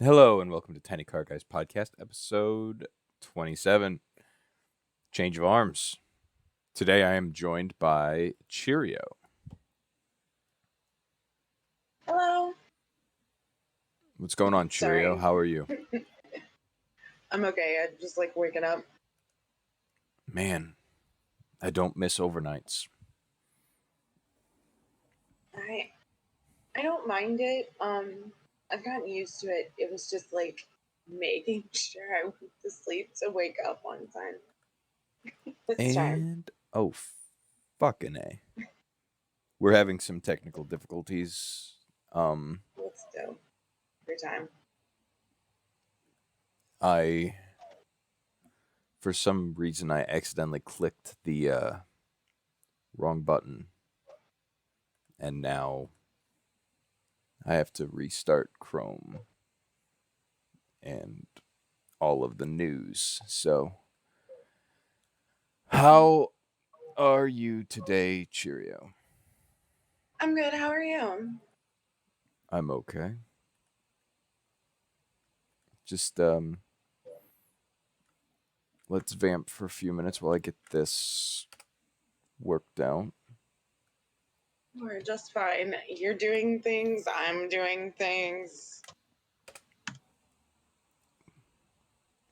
Hello and welcome to Tiny Car Guys Podcast, episode 27, Change of Arms. Today I am joined by Cheerio. Hello. What's going on, Cheerio? Sorry. How are you? I'm okay. I'm just waking up. Man, I don't miss overnights. I don't mind it. I've gotten used to it. It was just making sure I went to sleep to wake up on time. This time. And, oh, fucking A. We're having some technical difficulties. Let's do. Every time. For some reason, I accidentally clicked the wrong button. And now I have to restart Chrome and all of the news. So, how are you today, Cheerio? I'm good. How are you? I'm okay. Just let's vamp for a few minutes while I get this worked out. We're just fine. You're doing things. I'm doing things.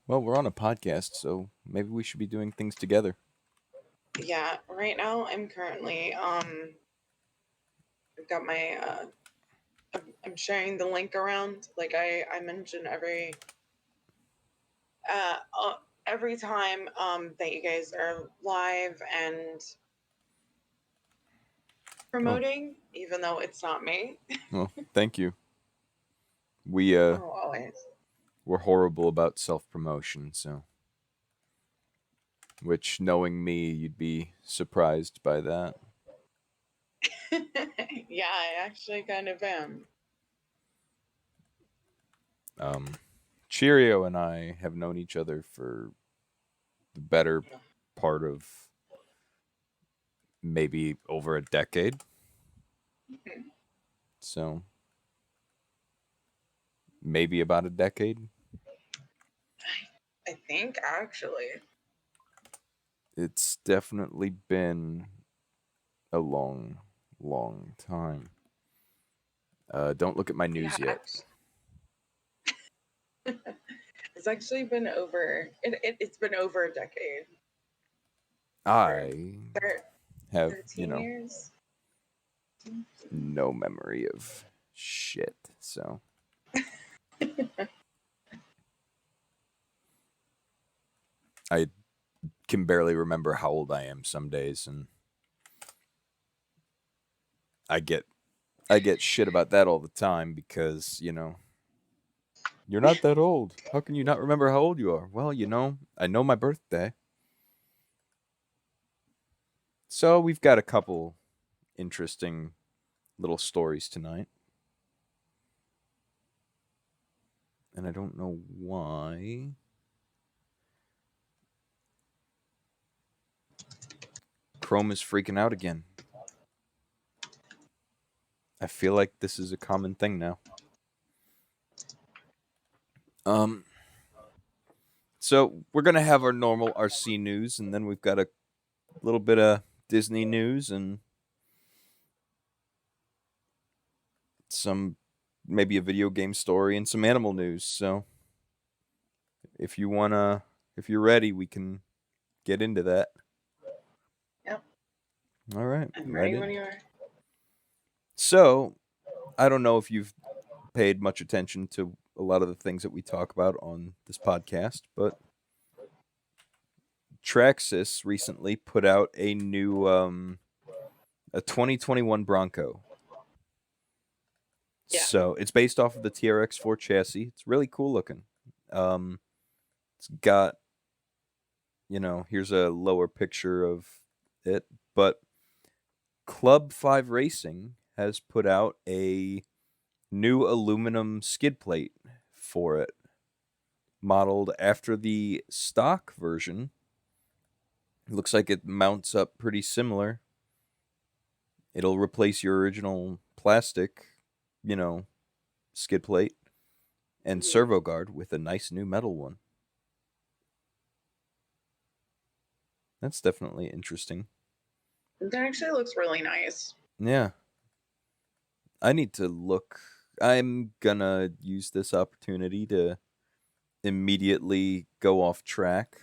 Well, we're on a podcast, so maybe we should be doing things together. Yeah. Right now, I'm currently I've got my I'm sharing the link around. Like I mention every time that you guys are live and promoting, even though it's not me. Well, thank you. We Always. we're horrible about self-promotion, so which, knowing me, you'd be surprised by that. Yeah, I actually kind of am. Cheerio and I have known each other for the better part of maybe over a decade. So maybe about a decade. I think actually. It's definitely been a long, long time. Don't look at my news yet. It's actually been over. It's been over a decade. I have, 13 years. no memory of shit. So I can barely remember how old I am some days, and I get shit about that all the time because, you're not that old. How can you not remember how old you are? Well, I know my birthday. So we've got a couple interesting little stories tonight. And I don't know why. Chrome is freaking out again. I feel like this is a common thing now. So we're gonna have our normal RC news, and then we've got a little bit of Disney news and maybe a video game story and some animal news. So if you're ready, we can get into that. Yep. All right. I'm ready when you are. So, I don't know if you've paid much attention to a lot of the things that we talk about on this podcast, but Traxxas recently put out a new a 2021 Bronco. Yeah. So it's based off of the TRX4 chassis. It's really cool looking. It's got, here's a lower picture of it, but Club 5 Racing has put out a new aluminum skid plate for it, modeled after the stock version. It looks like it mounts up pretty similar. It'll replace your original plastic, skid plate, and servo guard with a nice new metal one. That's definitely interesting. That actually looks really nice. Yeah. I need to look. I'm gonna use this opportunity to immediately go off track.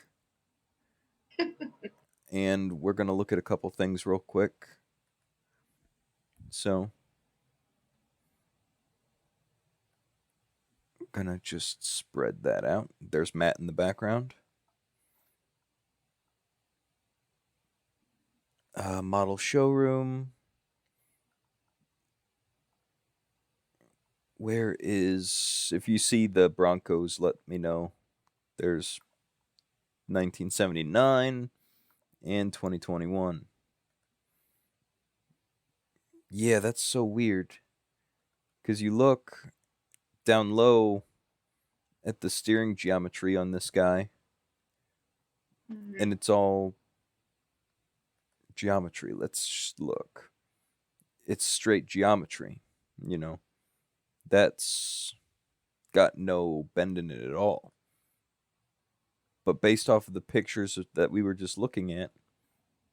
And we're gonna look at a couple things real quick. So, I'm gonna just spread that out. There's Matt in the background. Model showroom. Where is. If you see the Broncos, let me know. There's 1979 and 2021. Yeah, that's so weird. Because you look down low at the steering geometry on this guy, and it's all geometry. Let's look. It's straight geometry. You know, that's got no bend in it at all. But based off of the pictures that we were just looking at,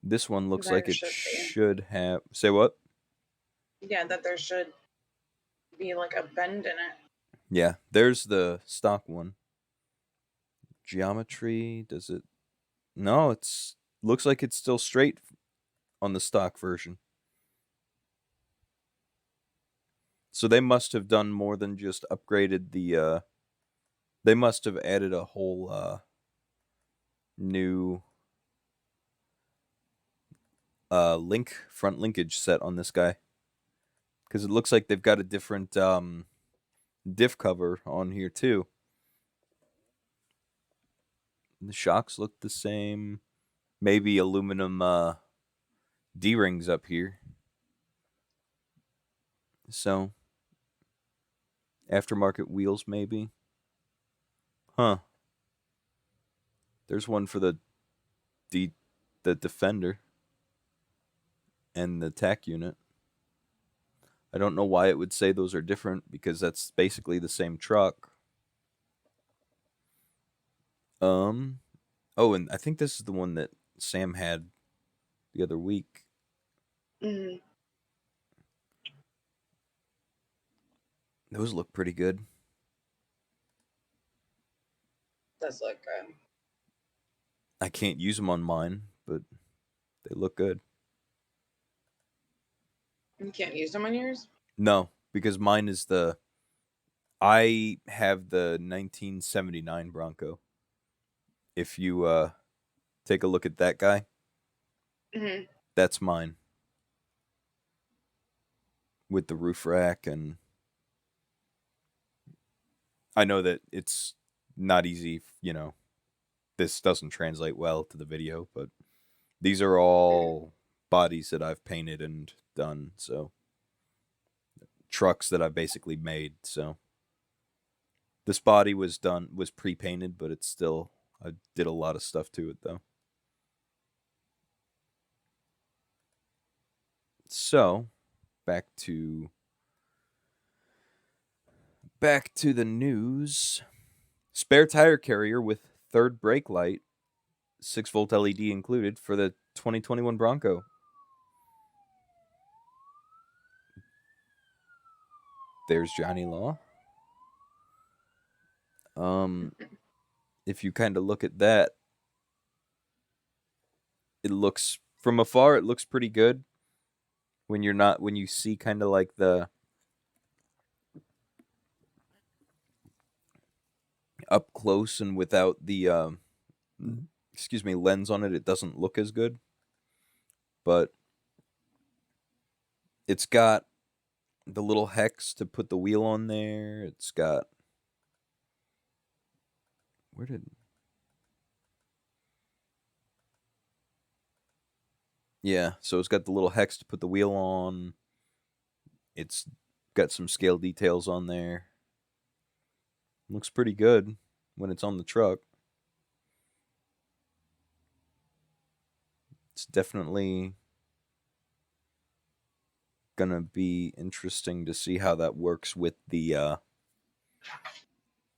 this one looks There like it should be. should have. Say what? Yeah, that there should be like a bend in it. Yeah, there's the stock one. Geometry, does it? No, it's looks like it's still straight on the stock version. So they must have done more than just upgraded the they must have added a whole new front linkage set on this guy. Cuz it looks like they've got a different diff cover on here too. The shocks look the same. Maybe aluminum D-rings up here. So aftermarket wheels maybe. Huh. There's one for the Defender and the TAC unit. I don't know why it would say those are different because that's basically the same truck. Um oh, and I think this is the one that Sam had the other week. Mm-hmm. Those look pretty good. That's like I can't use them on mine, but they look good. you can't use them on yours. No, because mine is the I have the 1979 Bronco. If you take a look at that guy, Mm-hmm. that's mine. With the roof rack, and I know that it's not easy, this doesn't translate well to the video, but these are all bodies that I've painted and done, so trucks that I've basically made, so this body was pre-painted, but it's still I did a lot of stuff to it though. So, back to the news. Spare tire carrier with third brake light, 6-volt LED included for the 2021 Bronco. There's Johnny Law. If you kind of look at that, it looks from afar it looks pretty good. When you see kind of like the up close and without the lens on it, it doesn't look as good. But it's got the little hex to put the wheel on there. It's got where did yeah, so it's got the little hex to put the wheel on. It's got some scale details on there. Looks pretty good when it's on the truck. It's definitely gonna be interesting to see how that works with the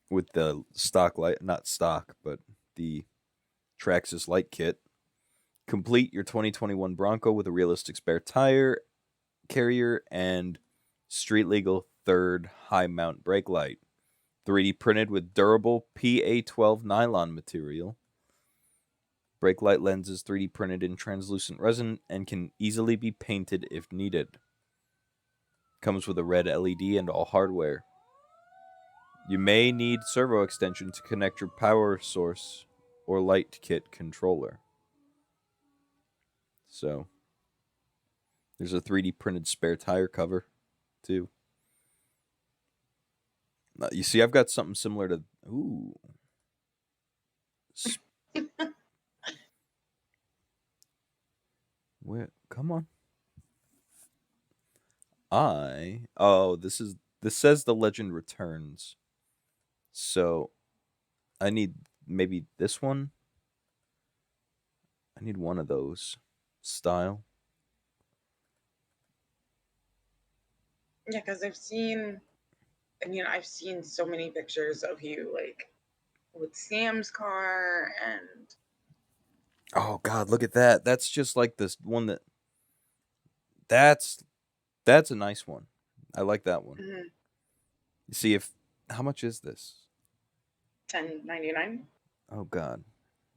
with the stock light, not stock, but the Traxxas light kit. Complete your 2021 Bronco with a realistic spare tire carrier and street legal third high mount brake light. 3D printed with durable PA12 nylon material. Brake light lenses 3D printed in translucent resin and can easily be painted if needed. Comes with a red LED and all hardware. You may need servo extension to connect your power source or light kit controller. So, there's a 3D printed spare tire cover, too. You see, I've got something similar to. Ooh. Where? Come on. This says the legend returns. So, I need maybe this one. I need one of those style. Yeah, because I've seen so many pictures of you like with Sam's car and Oh God, look at that. That's just like this one that's a nice one. I like that one. mm-hmm, You see if how much is this? $10.99. Oh God.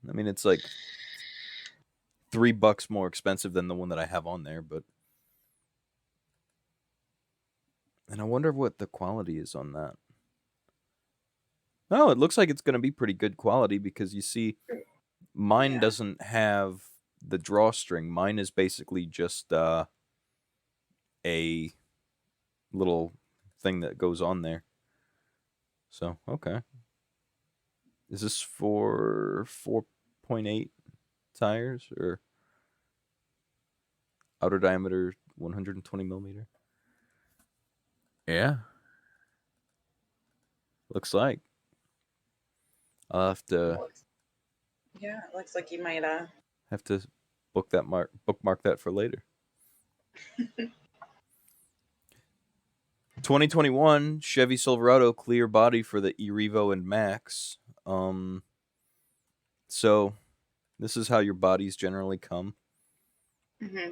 I mean it's like $3 more expensive than the one that I have on there, but and I wonder what the quality is on that. Oh, it looks like it's gonna be pretty good quality because you see mine Yeah. doesn't have the drawstring. Mine is basically just a little thing that goes on there. So, okay. Is this for 4.8 tires or outer diameter 120 millimeter? Yeah. Looks like. I'll Looks, yeah, it looks like you might have to bookmark that for later. 2021 Chevy Silverado clear body for the E-Revo and Max. So this is how your bodies generally come. mm-hmm.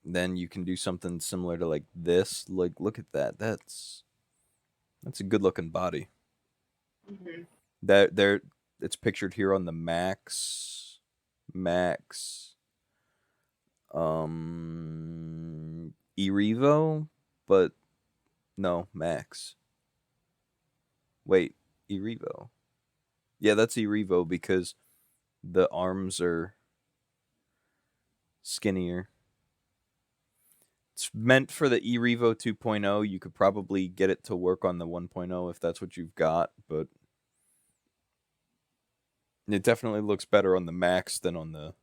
Then you can do something similar to like this. Like, look at that. That's a good looking body. Mm-hmm. That there, it's pictured here on the Max, E-Revo, but no Max. Wait, E-Revo. Yeah, that's E-Revo because the arms are skinnier. It's meant for the E-Revo 2.0. You could probably get it to work on the 1.0 if that's what you've got, but it definitely looks better on the Max than on the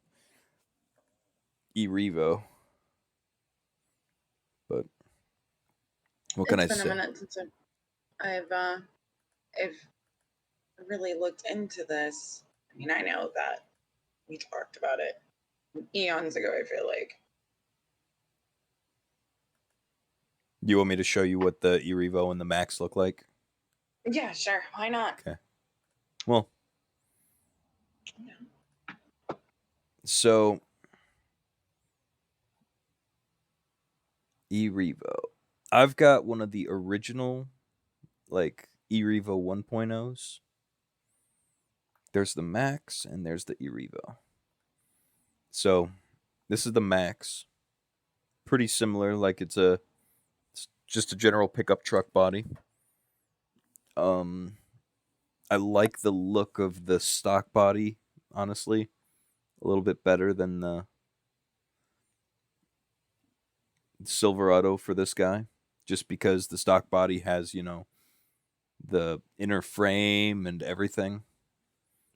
E-Revo. But what can It's I been a say? minute since I've really looked into this. I know that we talked about it eons ago, I feel like. You want me to show you what the E-Revo and the Max look like? Yeah, sure. Why not? Okay. Well, Yeah. so E-Revo. I've got one of the original like E-Revo 1.0s. There's the Max and there's the E-Revo. So, this is the Max. Pretty similar, like it's just a general pickup truck body. Um, I like the look of the stock body, honestly, a little bit better than the Silverado for this guy, just because the stock body has, the inner frame and everything,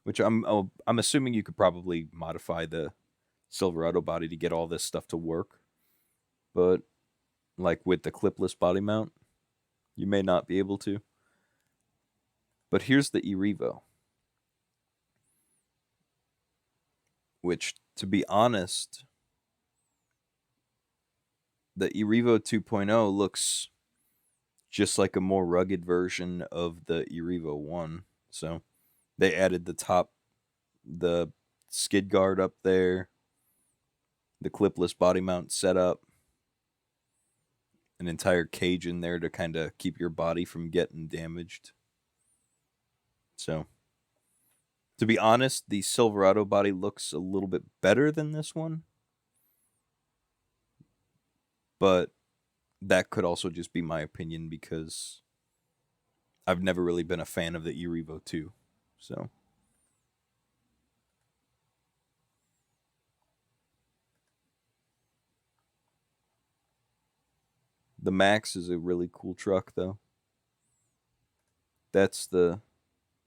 which I'm assuming you could probably modify the Silverado body to get all this stuff to work, but like with the clipless body mount, you may not be able to. But here's the E-Revo, which, to be honest, the E-Revo 2.0 looks just like a more rugged version of the eRevo 1. So they added the skid guard up there, the clipless body mount setup, an entire cage in there to kind of keep your body from getting damaged. So, to be honest, the Silverado body looks a little bit better than this one, but that could also just be my opinion because I've never really been a fan of the eRevo 2. So, the Max is a really cool truck, though. That's the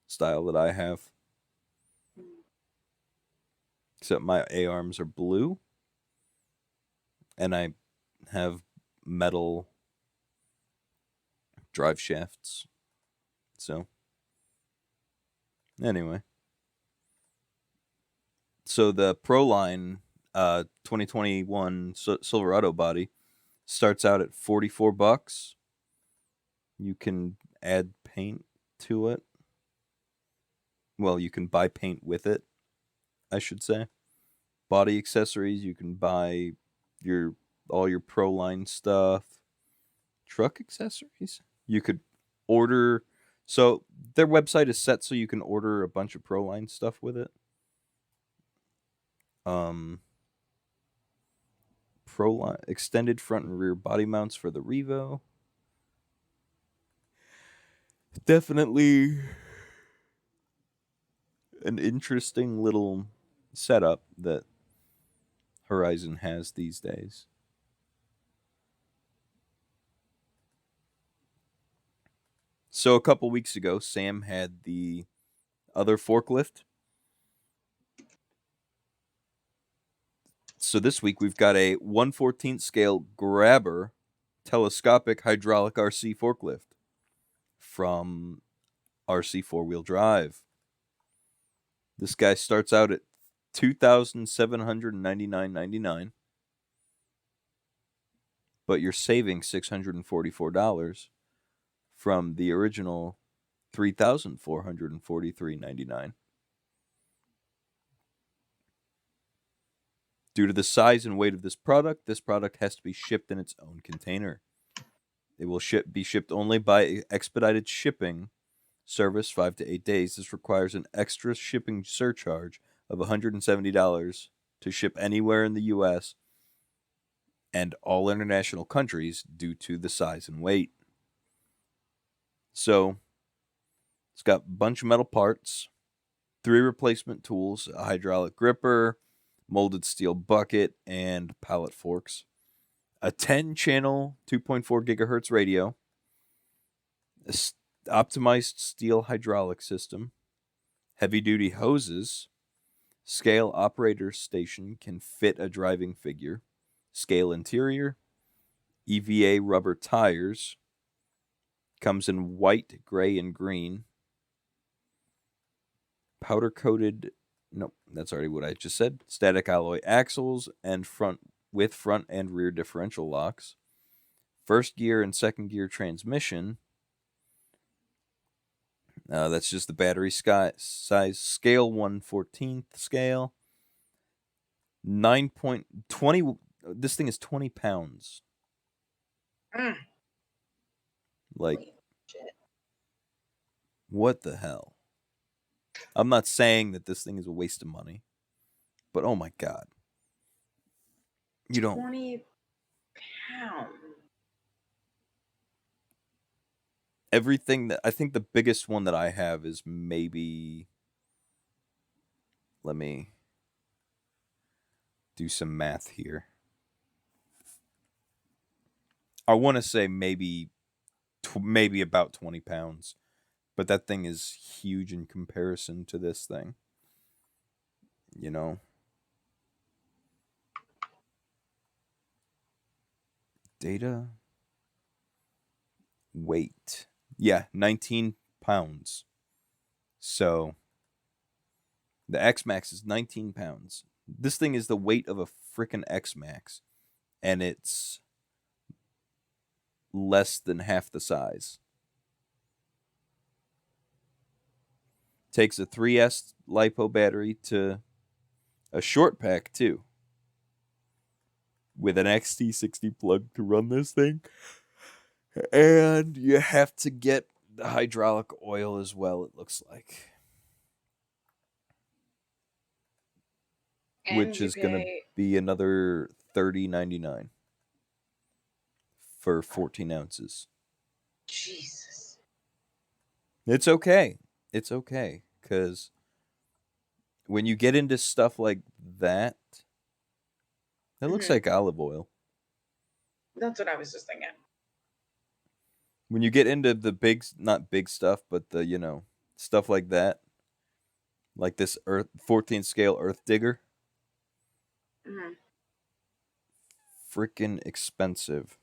style that I have. Except my A arms are blue, and I have metal drive shafts. So, anyway. So the ProLine 2021 Silverado body starts out at $44. You can add paint to it. Well, you can buy paint with it, I should say. Body accessories, you can buy all your ProLine stuff. Truck accessories, you could order. So their website is set so you can order a bunch of ProLine stuff with it. ProLine extended front and rear body mounts for the Revo. Definitely an interesting little setup that Horizon has these days. So a couple weeks ago, Sam had the other forklift. So this week we've got a 1/14 scale grabber telescopic hydraulic RC forklift from RC 4-wheel drive. This guy starts out at $2,799.99, but you're saving $644 from the original $3,443.99. Due to the size and weight of this product has to be shipped in its own container. It will be shipped only by expedited shipping service 5 to 8 days. This requires an extra shipping surcharge of $170 to ship anywhere in the US and all international countries due to the size and weight. So, it's got a bunch of metal parts, 3 replacement tools, a hydraulic gripper, molded steel bucket, and pallet forks, a 10-channel 2.4 gigahertz radio, a optimized steel hydraulic system, heavy-duty hoses, scale operator station can fit a driving figure, scale interior, EVA rubber tires, comes in white, gray, and green, powder-coated, nope, that's already what I just said, static alloy axles, and front and rear differential locks, first gear and second gear transmission. That's just the battery size, scale 1/14 scale, 9.20. This thing is 20 pounds. Like, shit. What the hell? I'm not saying that this thing is a waste of money, but oh my god. You don't. 20 pounds. Everything that I think the biggest one that I have is maybe. Let me do some math here. I want to say maybe about 20 pounds, but that thing is huge in comparison to this thing. You know? Data. Weight. Yeah, 19 pounds. So the X-Max is 19 pounds. This thing is the weight of a freaking X-Max. And it's less than half the size. Takes a 3S LiPo battery to a short pack, too. With an XT60 plug to run this thing. And you have to get the hydraulic oil as well, it looks like. And Which you is going to pay. be another $30.99 for 14 ounces. Jesus. It's okay. It's okay. Because when you get into stuff like that, it looks like olive oil. That's what I was just thinking. When you get into the big, not big stuff, but the, stuff like that, like this 14 scale earth digger, Mm-hmm. freaking expensive.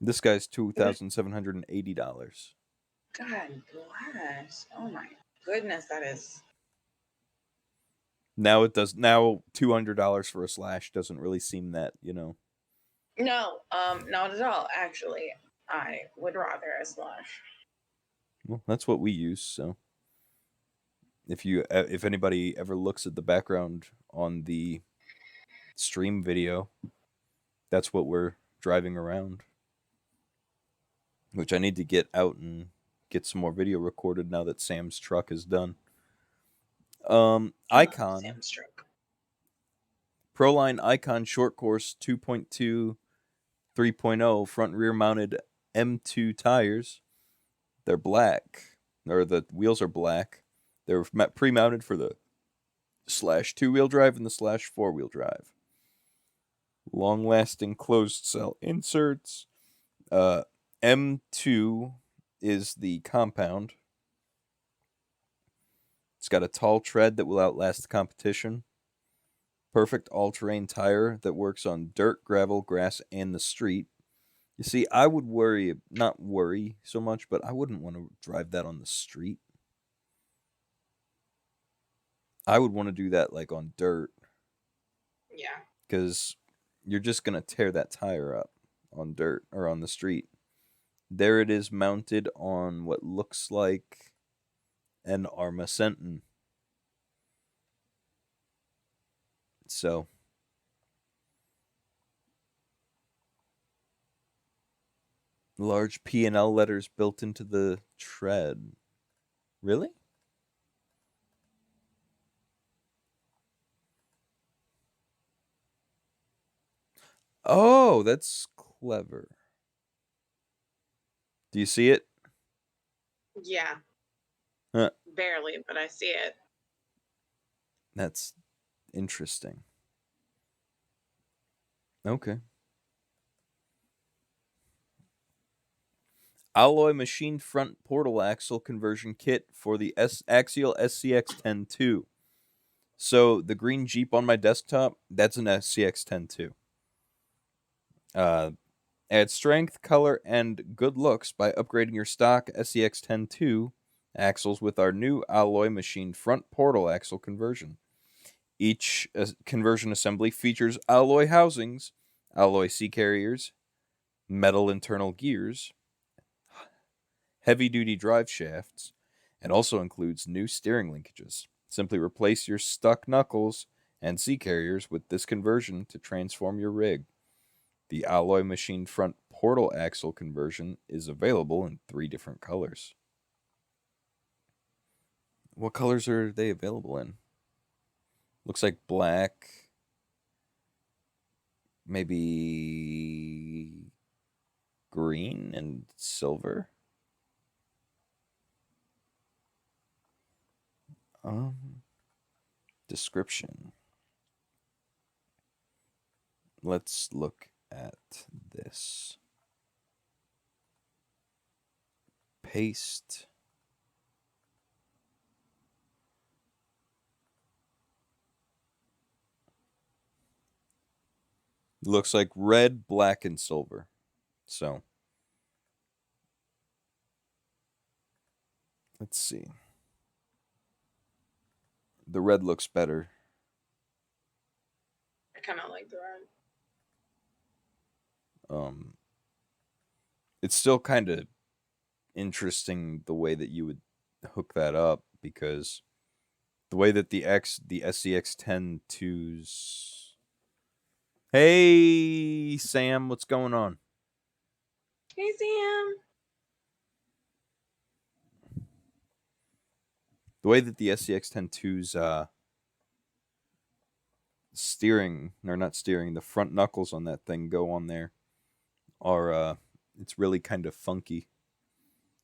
This guy's $2,780. God bless. Oh my goodness, that is. Now $200 for a slash doesn't really seem that, No, not at all. Actually, I would rather a slush. Well, that's what we use, so if anybody ever looks at the background on the stream video, that's what we're driving around. Which I need to get out and get some more video recorded now that Sam's truck is done. Icon Sam's truck. ProLine Icon Short Course 2.2 3.0 front rear mounted M2 tires. They're black, or the wheels are black. They're pre-mounted for the slash 2-wheel drive and the slash 4-wheel drive. Long-lasting closed cell inserts. M2 is the compound. It's got a tall tread that will outlast the competition. Perfect all-terrain tire that works on dirt, gravel, grass, and the street. You see, I would not worry so much, but I wouldn't want to drive that on the street. I would want to do that like on dirt. Yeah. Because you're just going to tear that tire up on dirt or on the street. There it is mounted on what looks like an Arma Senton. So, large P&L letters built into the tread. Really? Oh, that's clever. Do you see it? Yeah. Huh. Barely, but I see it. That's interesting. Okay. Alloy machined front portal axle conversion kit for the Axial SCX-10-2. So the green Jeep on my desktop, that's an SCX-10-2. Add strength, color, and good looks by upgrading your stock SCX-10-2 axles with our new alloy machined front portal axle conversion. Each conversion assembly features alloy housings, alloy sea carriers, metal internal gears, heavy-duty drive shafts, and also includes new steering linkages. Simply replace your stuck knuckles and sea carriers with this conversion to transform your rig. The alloy machined front portal axle conversion is available in 3 different colors. What colors are they available in? Looks like black, maybe green and silver. Description. Let's look at this. Paste. Looks like red, black, and silver. So, let's see. The red looks better. I kind of like the red. Um, it's still kind of interesting the way that you would hook that up, because the way that the SCX-10 twos. Hey Sam, what's going on? Hey, Sam. The way that the SCX-10 twos steering, or not steering, the front knuckles on that thing go on there are it's really kind of funky.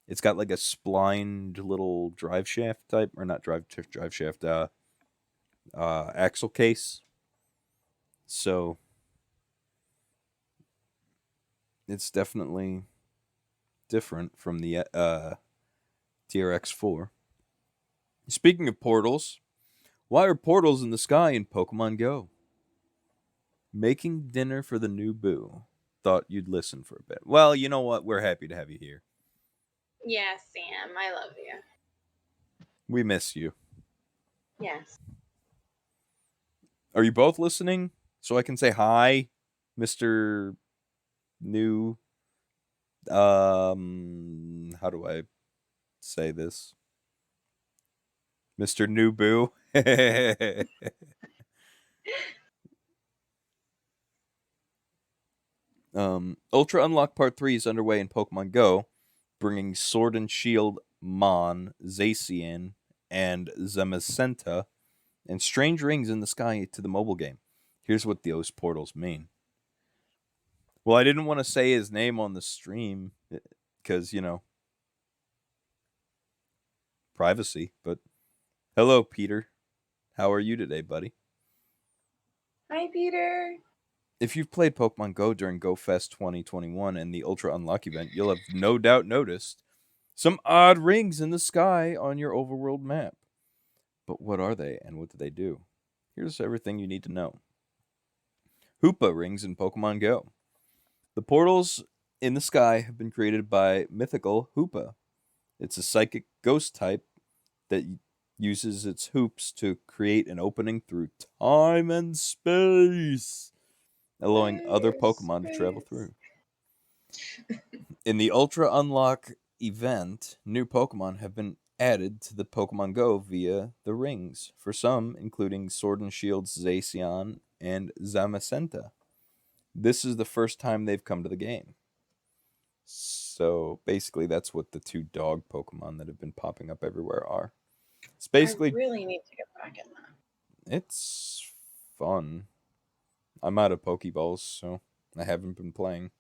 It's got like a splined little drive shaft type, or not drive shaft, axle case. So it's definitely different from the TRX4. Speaking of portals, why are portals in the sky in Pokemon Go? Making dinner for the new boo. Thought you'd listen for a bit. Well, you know what? We're happy to have you here. Yes, Sam. I love you. We miss you. Yes. Are you both listening? So I can say hi, Mr. New. How do I say this? Mr. New Boo. Ultra Unlock Part 3 is underway in Pokemon Go, bringing Sword and Shield Mon, Zacian, and Zamazenta, and strange rings in the sky to the mobile game. Here's what those portals mean. Well, I didn't want to say his name on the stream because, privacy, but hello, Peter. How are you today, buddy? Hi, Peter. If you've played Pokemon Go during GoFest 2021 and the Ultra Unlock event, you'll have no doubt noticed some odd rings in the sky on your overworld map. But what are they and what do they do? Here's everything you need to know. Hoopa rings in Pokemon Go. The portals in the sky have been created by mythical Hoopa. It's a psychic ghost type that uses its hoops to create an opening through time and space, allowing other Pokemon to travel through. In the Ultra Unlock event, new Pokemon have been added to the Pokemon Go via the rings, for some including Sword and Shield's Zacian and Zamazenta. This is the first time they've come to the game. So basically that's what the two dog Pokemon that have been popping up everywhere are. It's basically I really need to get back in that. it's fun. I'm out of Pokeballs, so I haven't been playing.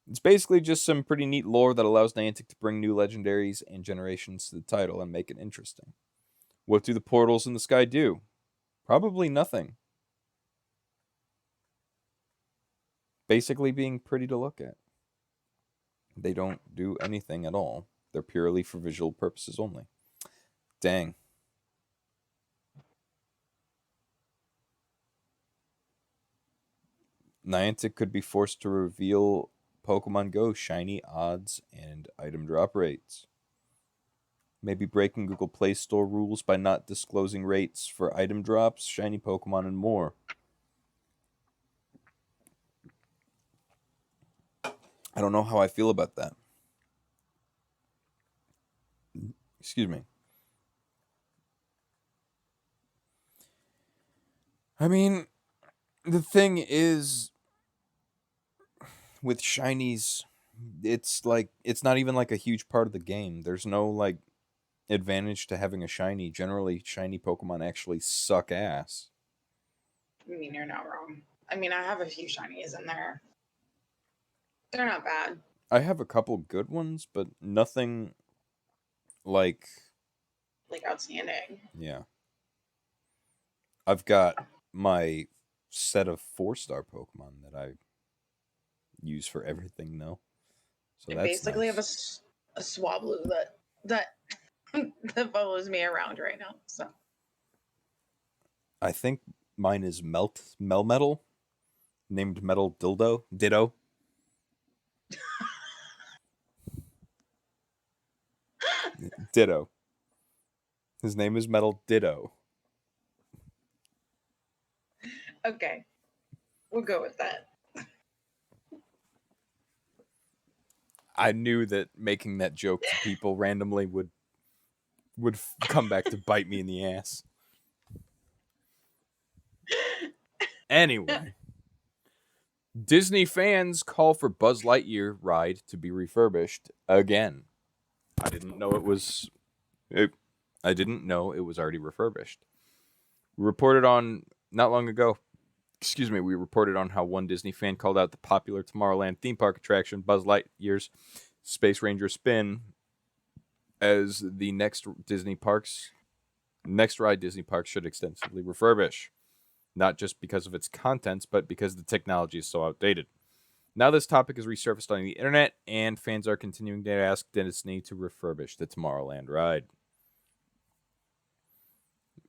It's basically just some pretty neat lore that allows Niantic to bring new legendaries and generations to the title and make it interesting. What do the portals in the sky do? Probably nothing. Basically being pretty to look at. They don't do anything at all. They're purely for visual purposes only. Dang. Niantic could be forced to reveal Pokemon Go shiny odds and item drop rates. Maybe breaking Google Play Store rules by not disclosing rates for item drops, shiny Pokemon, and more. I don't know how I feel about that. Excuse me. I mean, the thing is, with shinies, it's not even like a huge part of the game. There's no like advantage to having a shiny. Generally, shiny Pokemon actually suck ass. I mean, you're not wrong. I mean, I have a few shinies in there. They're not bad. I have a couple good ones, but nothing like Like outstanding. yeah. I've got my set of 4-star Pokemon that I use for everything though. So I that's basically have nice. a Swablu that that follows me around right now. So I think mine is Melmetal, named Metal Ditto. Ditto. His name is Metal Ditto. okay, we'll go with that. I knew that making that joke to people randomly would come back to bite me in the ass. Anyway, Disney fans call for Buzz Lightyear ride to be refurbished again. I didn't know it was. I didn't know it was already refurbished. We reported on not long ago. Excuse me. We reported on how one Disney fan called out the popular Tomorrowland theme park attraction Buzz Lightyear's Space Ranger Spin as the next ride Disney parks should extensively refurbish, not just because of its contents, but because the technology is so outdated. Now this topic is resurfaced on the internet, and fans are continuing to ask Disney to refurbish the Tomorrowland ride.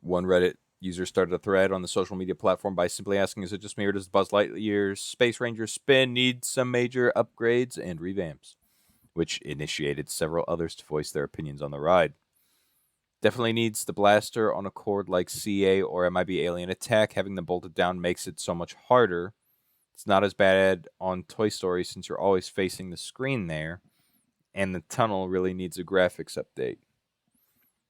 One Reddit user started a thread on the social media platform by simply asking, is it just me or does Buzz Lightyear's Space Ranger Spin need some major upgrades and revamps? Which initiated several others to voice their opinions on the ride. Definitely needs the blaster on a cord like CA or MIB Alien Attack. Having them bolted down makes it so much harder. It's not as bad on Toy Story since you're always facing the screen there, and the tunnel really needs a graphics update.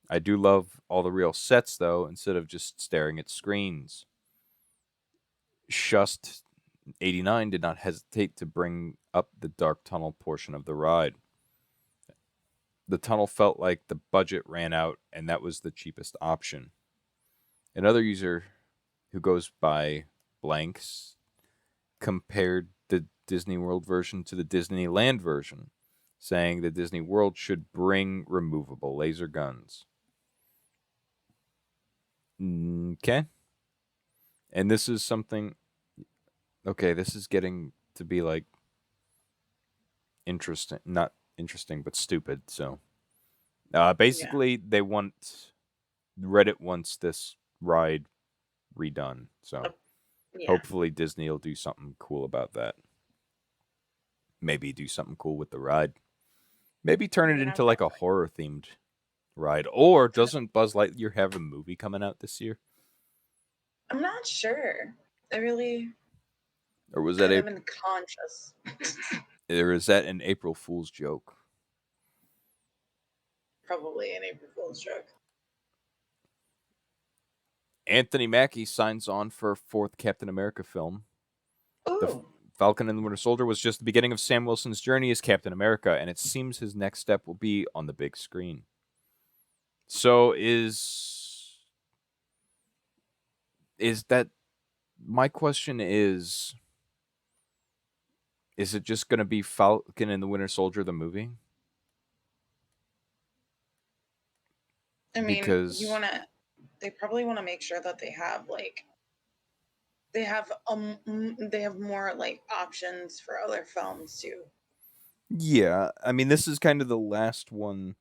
I do love all the real sets, though, instead of just staring at screens. Shust89 did not hesitate to bring up the dark tunnel portion of the ride. The tunnel felt like the budget ran out, and that was the cheapest option. Another user who goes by blanks compared the Disney World version to the Disneyland version, saying the Disney World should bring removable laser guns. Okay. And this is something. Okay, this is getting to be like interesting. Not interesting, but stupid. So basically, they want. Reddit wants this ride redone. So Yeah. hopefully Disney will do something cool about that. Maybe do something cool with the ride. Maybe turn it into like a horror themed ride. Or doesn't Buzz Lightyear have a movie coming out this year? I'm not sure. I really. Or was that I'm conscious. or is that an April Fool's joke? Probably an April Fool's joke. Anthony Mackie signs on for a fourth Captain America film. Ooh. The Falcon and the Winter Soldier was just the beginning of Sam Wilson's journey as Captain America, and it seems his next step will be on the big screen. So is that my question is it just going to be Falcon and the Winter Soldier the movie? I mean, because they probably want to make sure that they have they have more like options for other films too. Yeah, I mean this is kind of the last one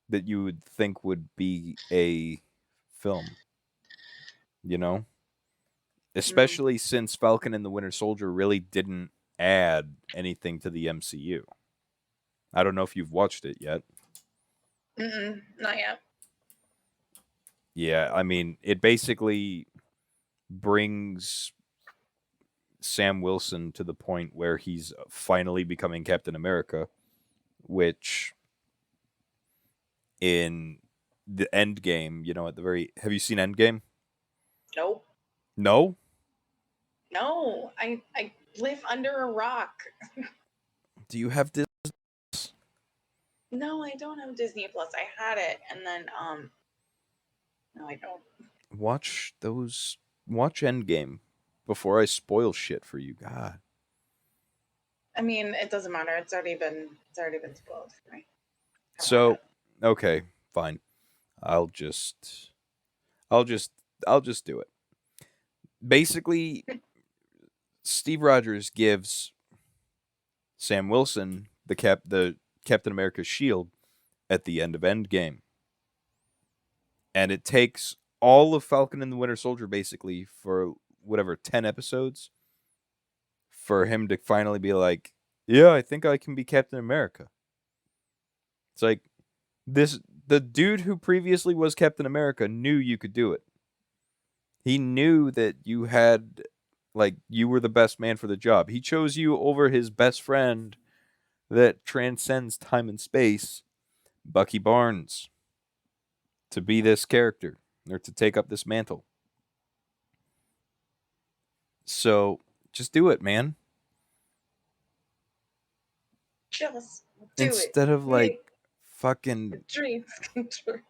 that you would think would be a film. You know? Especially since Falcon and the Winter Soldier really didn't add anything to the MCU. I don't know if you've watched it yet. Not yet. Yeah, I mean, it basically brings Sam Wilson to the point where he's finally becoming Captain America, which in the Endgame, at the very... Have you seen Endgame? Nope. No? No, I live under a rock. Do you have Disney? No, I don't have Disney Plus. I had it, and then no, I don't. Watch Endgame before I spoil shit for you. God. I mean, it doesn't matter. It's already been spoiled for me. So, okay, fine. I'll just do it. Basically, Steve Rogers gives Sam Wilson the Captain America shield at the end of Endgame. And it takes all of Falcon and the Winter Soldier basically for whatever 10 episodes for him to finally be like, "Yeah, I think I can be Captain America." It's like the dude who previously was Captain America knew you could do it. He knew that you had, you were the best man for the job. He chose you over his best friend that transcends time and space, Bucky Barnes, to be this character or to take up this mantle. So just do it, man. Just do it. Instead of like Make fucking. dreams come true.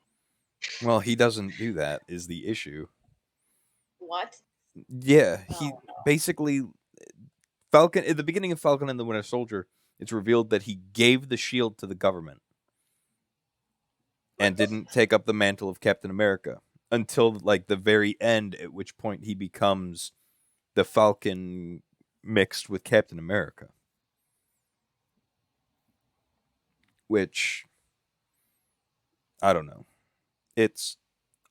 Well, he doesn't do that, is the issue. What? Yeah, he Oh no. basically. Falcon, at the beginning of Falcon and the Winter Soldier, it's revealed that he gave the shield to the government and What the? didn't take up the mantle of Captain America until like the very end, at which point he becomes the Falcon mixed with Captain America. Which I don't know. It's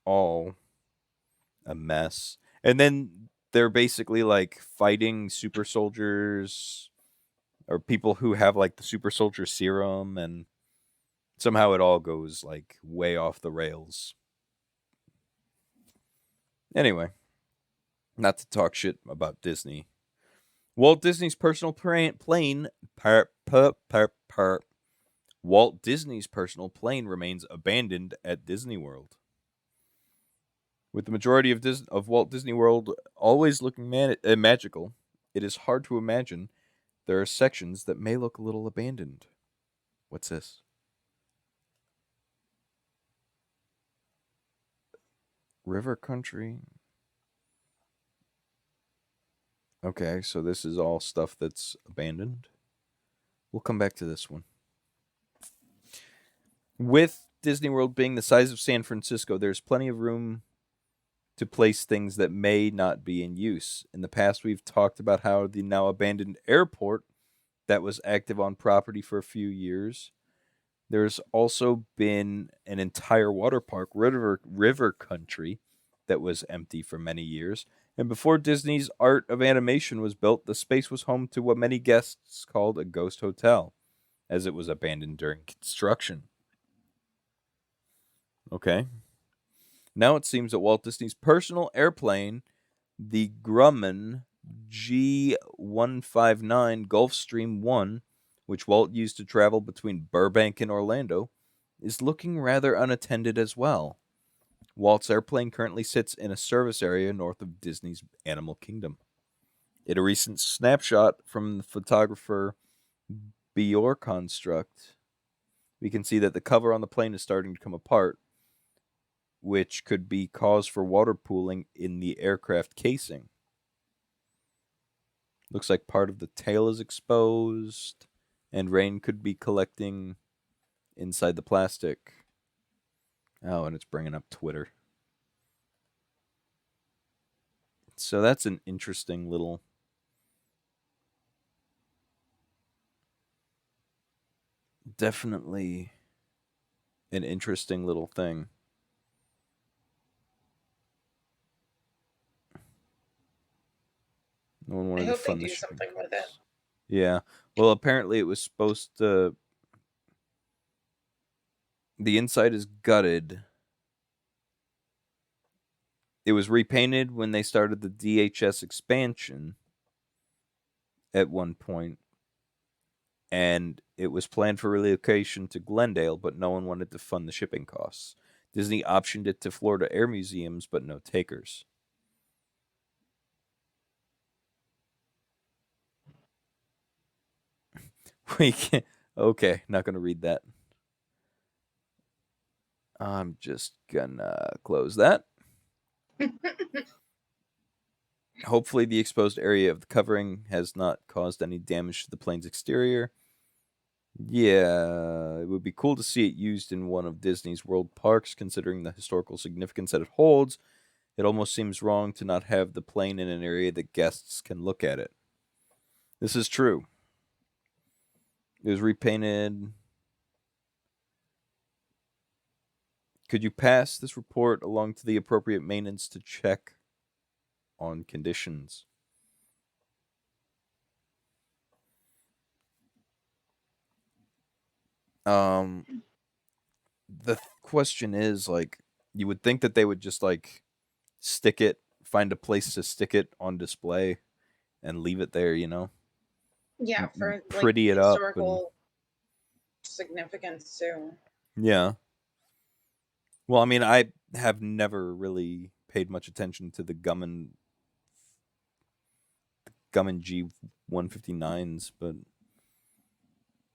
all a mess. And then they're basically like fighting super soldiers or people who have like the super soldier serum, and somehow it all goes like way off the rails. Anyway, not to talk shit about Disney. Walt Disney's personal plane Walt Disney's personal plane remains abandoned at Disney World. With the majority of Walt Disney World always looking magical, it is hard to imagine there are sections that may look a little abandoned. What's this? River Country. Okay, so this is all stuff that's abandoned. We'll come back to this one. With Disney World being the size of San Francisco, there's plenty of room to place things that may not be in use. In the past, we've talked about how the now abandoned airport that was active on property for a few years. There's also been an entire water park, River Country, that was empty for many years. And before Disney's Art of Animation was built, the space was home to what many guests called a ghost hotel, as it was abandoned during construction. Okay. Now it seems that Walt Disney's personal airplane, the Grumman G159 Gulfstream 1, which Walt used to travel between Burbank and Orlando, is looking rather unattended as well. Walt's airplane currently sits in a service area north of Disney's Animal Kingdom. In a recent snapshot from the photographer Bjorkonstruct, we can see that the cover on the plane is starting to come apart, which could be cause for water pooling in the aircraft casing. Looks like part of the tail is exposed, and rain could be collecting inside the plastic. Oh, and it's bringing up Twitter. So that's an interesting little. Definitely an interesting little thing. No one I wanted to hope they fund the do shipping something with it. costs. Yeah. Well, apparently it was supposed to. The inside is gutted. It was repainted when they started the DHS expansion at one point, and it was planned for relocation to Glendale, but no one wanted to fund the shipping costs. Disney optioned it to Florida Air Museums, but no takers. We can't. Okay, not going to read that. I'm just gonna close that. Hopefully, the exposed area of the covering has not caused any damage to the plane's exterior. Yeah, it would be cool to see it used in one of Disney's world parks, considering the historical significance that it holds. It almost seems wrong to not have the plane in an area that guests can look at it. This is true. It was repainted. Could you pass this report along to the appropriate maintenance to check on conditions? The question is, like, you would think that they would just like stick it, find a place to stick it on display and leave it there, Yeah, for like pretty it up and historical. significance too. Yeah. Well, I mean, I have never really paid much attention to the Gummin G159s, but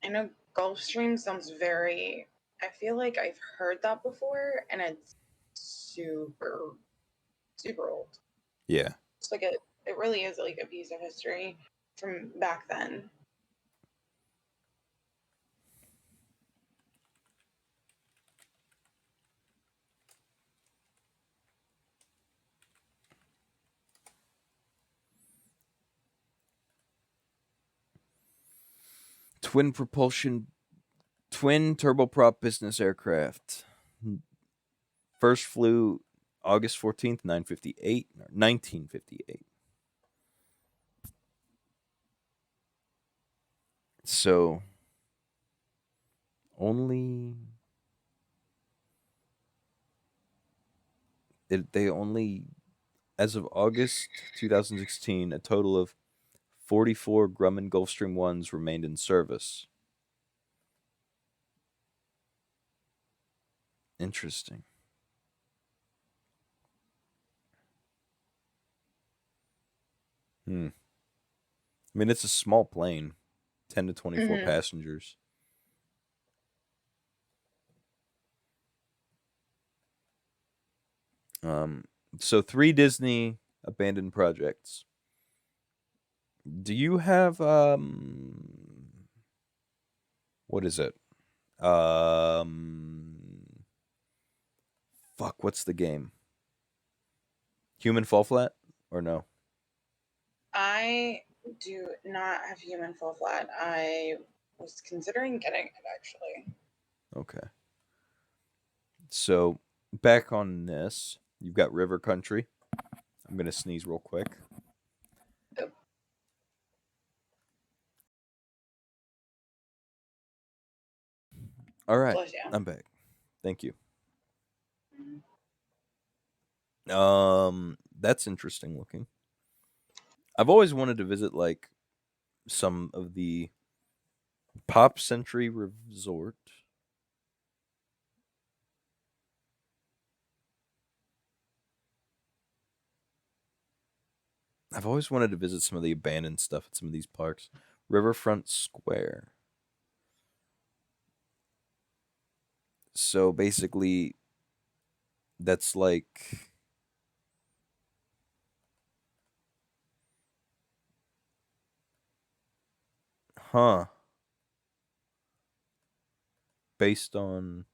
I know Gulfstream sounds very. I feel like I've heard that before, and it's super, super old. yeah. It's like it really is like a piece of history from back then. Twin propulsion, twin turboprop business aircraft. First flew August 14th, 1958. So only they only, as of August 2016, a total of 44 Grumman Gulfstream 1s remained in service. Interesting. Hmm. I mean, it's a small plane, 10 to 24 Mm-hmm. passengers. Um, so 3 Disney abandoned projects. Do you have what is it? Um, fuck, what's the game? Human Fall Flat or no? I do not have human fall flat. I was considering getting it actually. Okay. So back on this, you've got River Country. I'm gonna sneeze real quick. Oh, All right, bless you. I'm back. Thank you. Mhm. That's interesting looking. I've always wanted to visit like some of the Pop Century Resort. I've always wanted to visit some of the abandoned stuff at some of these parks. Riverfront Square. So basically, that's like, huh, based on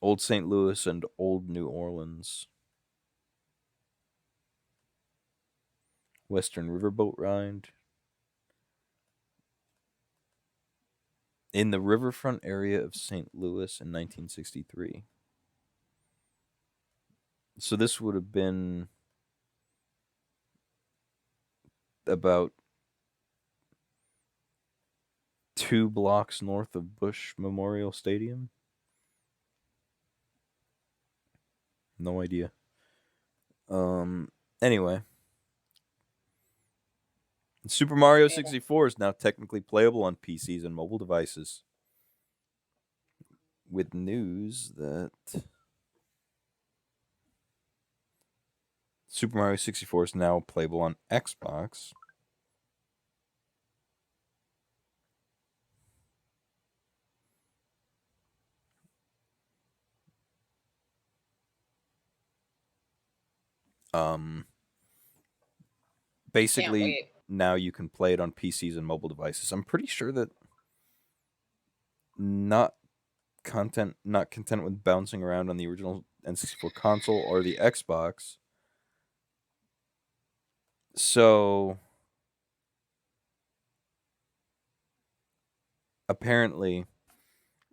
Old St. Louis and Old New Orleans. Western Riverboat Ride. In the riverfront area of St. Louis in 1963. So this would have been about 2 blocks north of Bush Memorial Stadium. No idea. Anyway, Super Mario Yeah. 64 is now technically playable on PCs and mobile devices. With news that Super Mario 64 is now playable on Xbox. Um, Can't basically, wait. now you can play it on PCs and mobile devices. I'm pretty sure that not not content with bouncing around on the original N64 console or the Xbox. So apparently,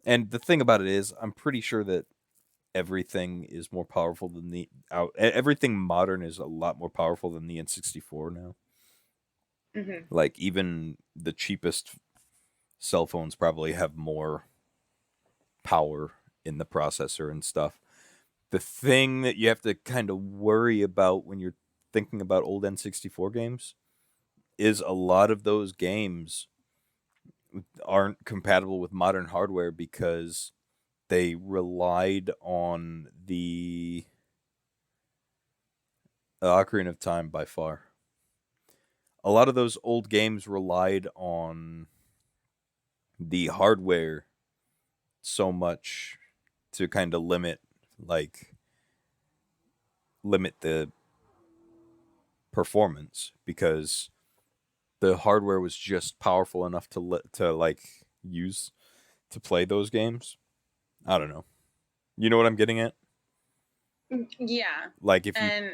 and the thing about it is, I'm pretty sure that everything is more powerful than everything modern is a lot more powerful than the N64 now. Mm-hmm. Like even the cheapest cell phones probably have more power in the processor and stuff. The thing that you have to kind of worry about when you're thinking about old N64 games is a lot of those games aren't compatible with modern hardware because they relied on the Ocarina of Time by far. A lot of those old games relied on the hardware so much to kind of limit the performance because the hardware was just powerful enough to like use to play those games. I don't know. You know what I'm getting at? Yeah. Like And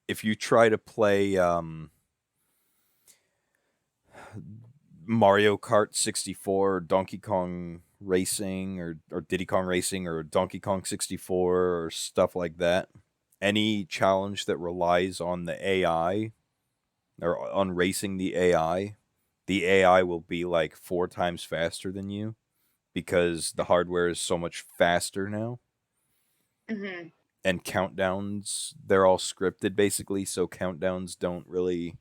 if you try to play Mario Kart 64 or Donkey Kong Racing or Diddy Kong Racing or Donkey Kong 64 or stuff like that, any challenge that relies on the AI or on racing the AI will be like 4 times faster than you because the hardware is so much faster now. mhm. And countdowns, they're all scripted basically, so countdowns don't really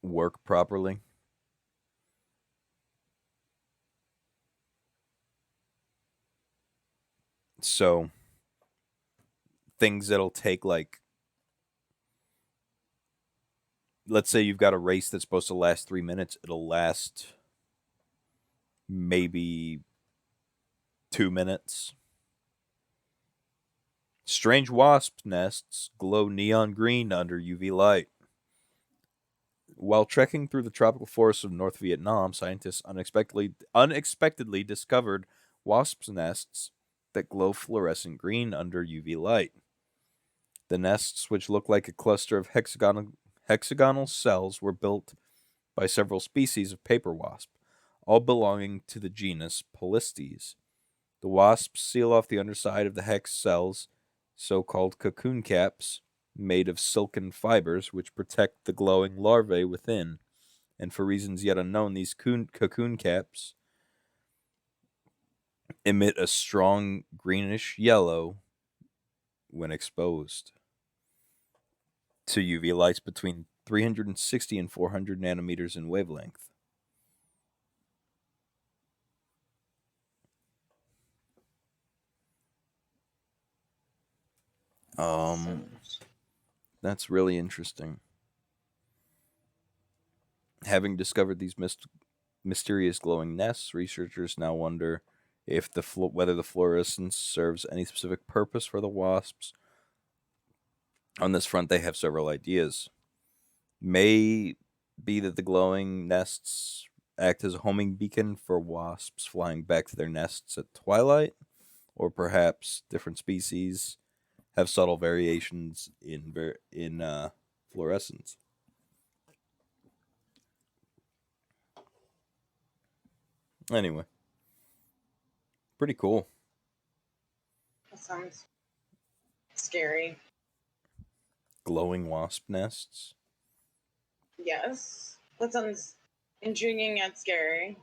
work properly. So things that'll take like, let's say you've got a race that's supposed to last 3 minutes, it'll last maybe 2 minutes. Strange wasp nests glow neon green under UV light. While trekking through the tropical forests of North Vietnam, scientists unexpectedly discovered wasps' nests that glow fluorescent green under UV light. The nests, which look like a cluster of hexagonal cells, were built by several species of paper wasp, all belonging to the genus Polistes. The wasps seal off the underside of the hex cells, so-called cocoon caps, made of silken fibers which protect the glowing larvae within. And for reasons yet unknown, these cocoon caps emit a strong greenish yellow when exposed to UV lights between 360 and 400 nanometers in wavelength. So, That's really interesting. Having discovered these mysterious glowing nests, researchers now wonder if whether the fluorescence serves any specific purpose for the wasps. On this front, they have several ideas. May be that the glowing nests act as a homing beacon for wasps flying back to their nests at twilight, or perhaps different species have subtle variations in fluorescence. Anyway, pretty cool. that sounds scary. Glowing wasp nests. Yes. That sounds intriguing and scary.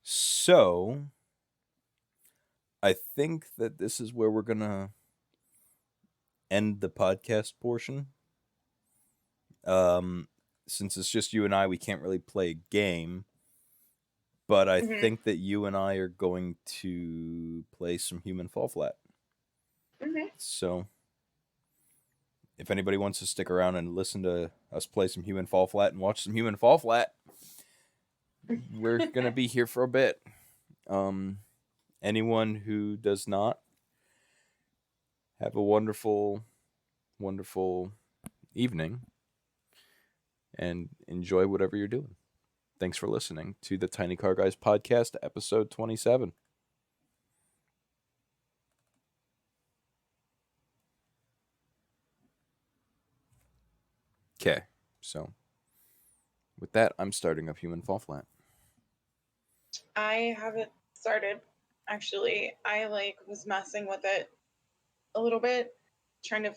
So, I think that this is where we're gonna end the podcast portion. Um, since it's just you and I, we can't really play a game. But I Hmm. think that you and I are going to play some Human Fall Flat. Okay. So, if anybody wants to stick around and listen to us play some Human Fall Flat and watch some Human Fall Flat, we're gonna be here for a bit. Um, anyone who does not, have a wonderful, wonderful evening and enjoy whatever you're doing. Thanks for listening to the Tiny Car Guys podcast, episode 27. Okay, so with that, I'm starting up Human Fall Flat. I haven't started. Actually, I was messing with it a little bit, trying to